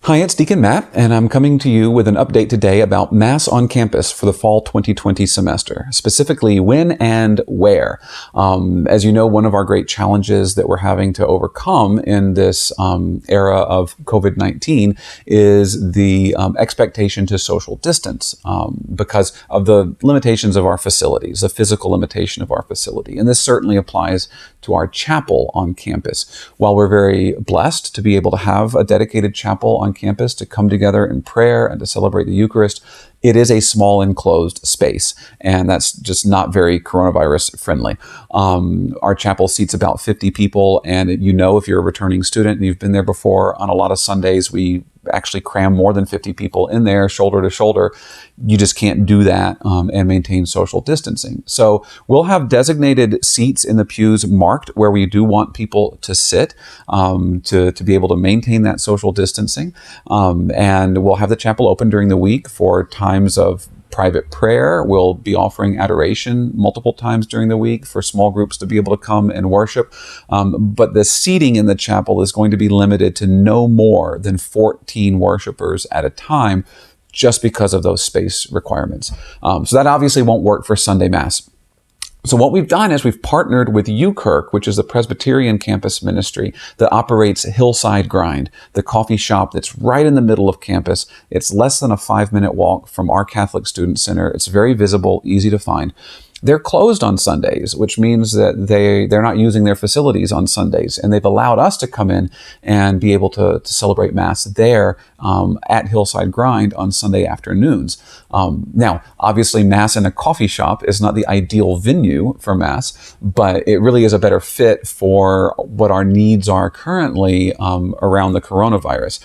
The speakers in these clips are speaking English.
Hi, it's Deacon Matt, and I'm coming to you with an update today about Mass on campus for the fall 2020 semester, specifically when and where. As you know, one of our great challenges that we're having to overcome in this era of COVID-19 is the expectation to social distance because of the limitations of our facilities, the physical limitation of our facility. And this certainly applies to our chapel on campus. While we're very blessed to be able to have a dedicated chapel on campus to come together in prayer and to celebrate the Eucharist, it is a small enclosed space, and that's just not very coronavirus friendly. Our chapel seats about 50 people, and if you're a returning student and you've been there before, on a lot of Sundays we actually cram more than 50 people in there, shoulder to shoulder. You just can't do that and maintain social distancing. So we'll have designated seats in the pews marked where we do want people to sit to be able to maintain that social distancing. And we'll have the chapel open during the week for times of private prayer. We'll be offering adoration multiple times during the week for small groups to be able to come and worship. But the seating in the chapel is going to be limited to no more than 14 worshipers at a time, just because of those space requirements. So that obviously won't work for Sunday Mass. So what we've done is we've partnered with UKirk, which is the Presbyterian campus ministry that operates Hillside Grind, the coffee shop that's right in the middle of campus. It's less than a 5-minute walk from our Catholic Student Center. It's very visible, easy to find. They're closed on Sundays, which means that they're not using their facilities on Sundays, and they've allowed us to come in and be able to celebrate Mass there at Hillside Grind on Sunday afternoons. Now, obviously, Mass in a coffee shop is not the ideal venue for Mass, but it really is a better fit for what our needs are currently around the coronavirus,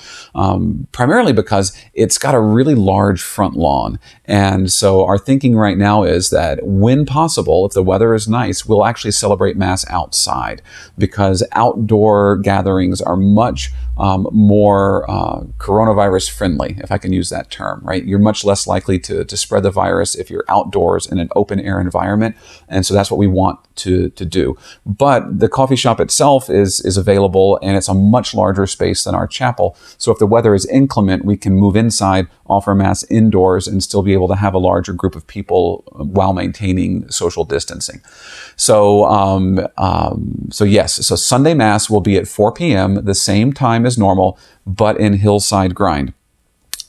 primarily because it's got a really large front lawn. And so our thinking right now is that when possible, if the weather is nice, we'll actually celebrate Mass outside, because outdoor gatherings are much more coronavirus friendly, if I can use that term, right? You're much less likely to spread the virus if you're outdoors in an open air environment. And so that's what we want to do. But the coffee shop itself is available, and it's a much larger space than our chapel. So if the weather is inclement, we can move inside, offer Mass indoors, and still be able to have a larger group of people while maintaining social distancing. So Sunday Mass will be at 4 p.m., the same time as normal, but in Hillside Grind.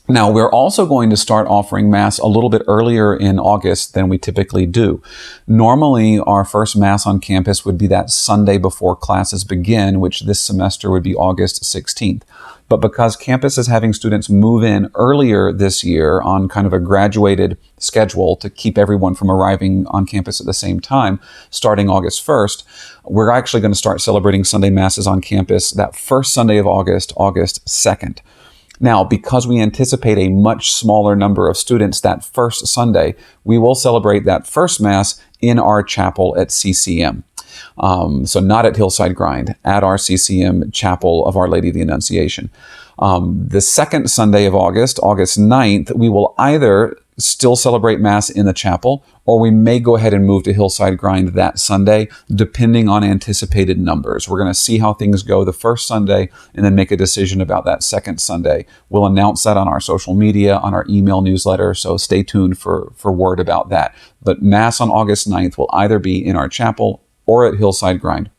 Now, we're also going to start offering Mass a little bit earlier in August than we typically do. Normally, our first Mass on campus would be that Sunday before classes begin, which this semester would be August 16th. But because campus is having students move in earlier this year on kind of a graduated schedule to keep everyone from arriving on campus at the same time, starting August 1st, we're actually going to start celebrating Sunday Masses on campus that first Sunday of August, August 2nd. Now, because we anticipate a much smaller number of students that first Sunday, we will celebrate that first Mass in our chapel at CCM. So not at Hillside Grind, at our CCM chapel of Our Lady of the Annunciation. The second Sunday of August, August 9th, we will either still celebrate Mass in the chapel, or we may go ahead and move to Hillside Grind that Sunday, depending on anticipated numbers. We're going to see how things go the first Sunday and then make a decision about that second Sunday. We'll announce that on our social media, on our email newsletter, so stay tuned for word about that. But Mass on August 9th will either be in our chapel or at Hillside Grind.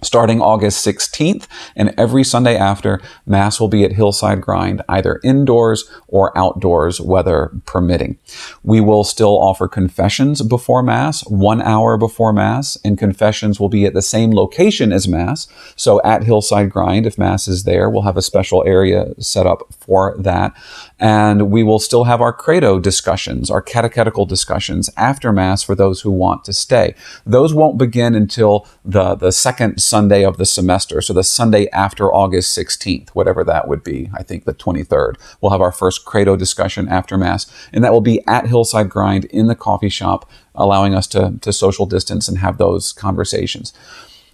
Starting August 16th and every Sunday after, Mass will be at Hillside Grind, either indoors or outdoors, weather permitting. We will still offer confessions before Mass, 1 hour before Mass, and confessions will be at the same location as Mass. So at Hillside Grind, if Mass is there, we'll have a special area set up for that. And we will still have our credo discussions, our catechetical discussions after Mass for those who want to stay. Those won't begin until the second Sunday of the semester, so the Sunday after August 16th, whatever that would be, I think the 23rd. We'll have our first credo discussion after Mass, and that will be at Hillside Grind in the coffee shop, allowing us to social distance and have those conversations.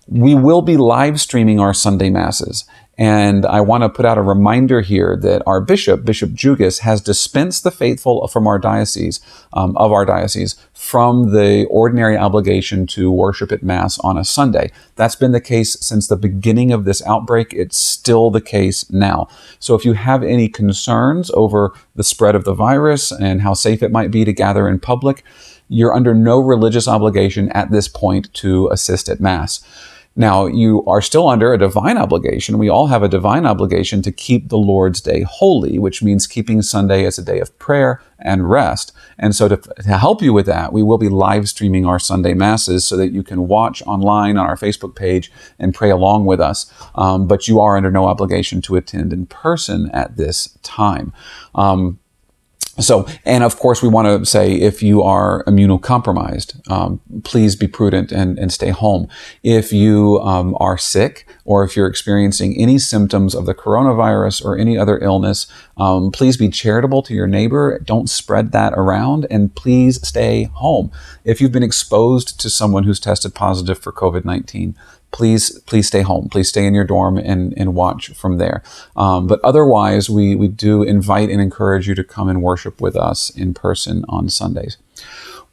We will be live streaming our Sunday Masses, And I want to put out a reminder here that our bishop, Bishop Jugas, has dispensed the faithful from our diocese, from the ordinary obligation to worship at Mass on a Sunday. That's been the case since the beginning of this outbreak. It's still the case now. So if you have any concerns over the spread of the virus and how safe it might be to gather in public, you're under no religious obligation at this point to assist at Mass. Now, you are still under a divine obligation. We all have a divine obligation to keep the Lord's Day holy, which means keeping Sunday as a day of prayer and rest. And so to help you with that, we will be live streaming our Sunday Masses so that you can watch online on our Facebook page and pray along with us. But you are under no obligation to attend in person at this time. And of course, we want to say if you are immunocompromised, please be prudent and stay home. If you are sick or if you're experiencing any symptoms of the coronavirus or any other illness, please be charitable to your neighbor. Don't spread that around, and please stay home. If you've been exposed to someone who's tested positive for COVID-19, please stay home. Please stay in your dorm and watch from there. But otherwise, we do invite and encourage you to come and worship with us in person on Sundays.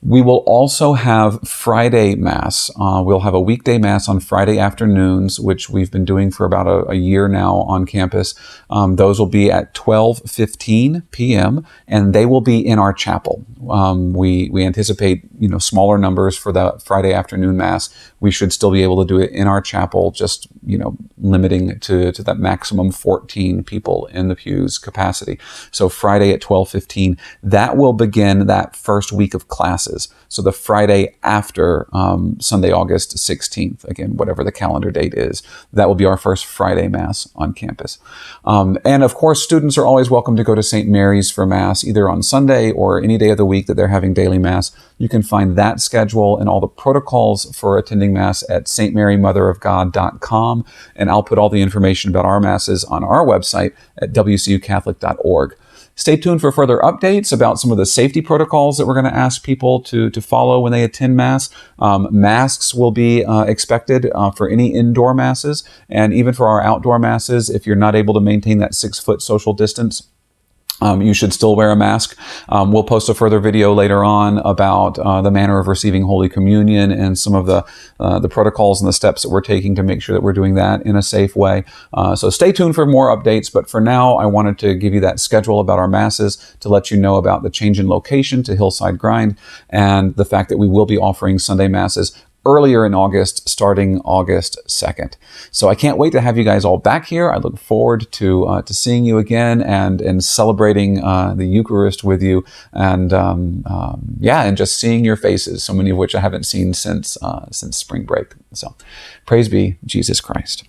We will also have Friday Mass. We'll have a weekday Mass on Friday afternoons, which we've been doing for about a year now on campus. Those will be at 12:15 p.m., and they will be in our chapel. We anticipate, smaller numbers for the Friday afternoon Mass. We should still be able to do it in our chapel, just, limiting it to that maximum 14 people in the pews capacity. So Friday at 12:15, that will begin that first week of classes. So the Friday after Sunday, August 16th, again, whatever the calendar date is, that will be our first Friday Mass on campus. And of course, students are always welcome to go to St. Mary's for Mass, either on Sunday or any day of the week that they're having daily Mass. You can find that schedule and all the protocols for attending Mass at stmarymotherofgod.com. And I'll put all the information about our Masses on our website at wcucatholic.org. Stay tuned for further updates about some of the safety protocols that we're going to ask people to follow when they attend Mass. Masks will be expected for any indoor Masses, and even for our outdoor Masses, if you're not able to maintain that 6-foot social distance, you should still wear a mask. We'll post a further video later on about the manner of receiving Holy Communion and some of the protocols and the steps that we're taking to make sure that we're doing that in a safe way. So stay tuned for more updates. But for now, I wanted to give you that schedule about our Masses to let you know about the change in location to Hillside Grind and the fact that we will be offering Sunday Masses earlier in August, starting August 2nd. So I can't wait to have you guys all back here. I look forward to seeing you again and celebrating the Eucharist with you, and and just seeing your faces, so many of which I haven't seen since spring break. So praise be Jesus Christ.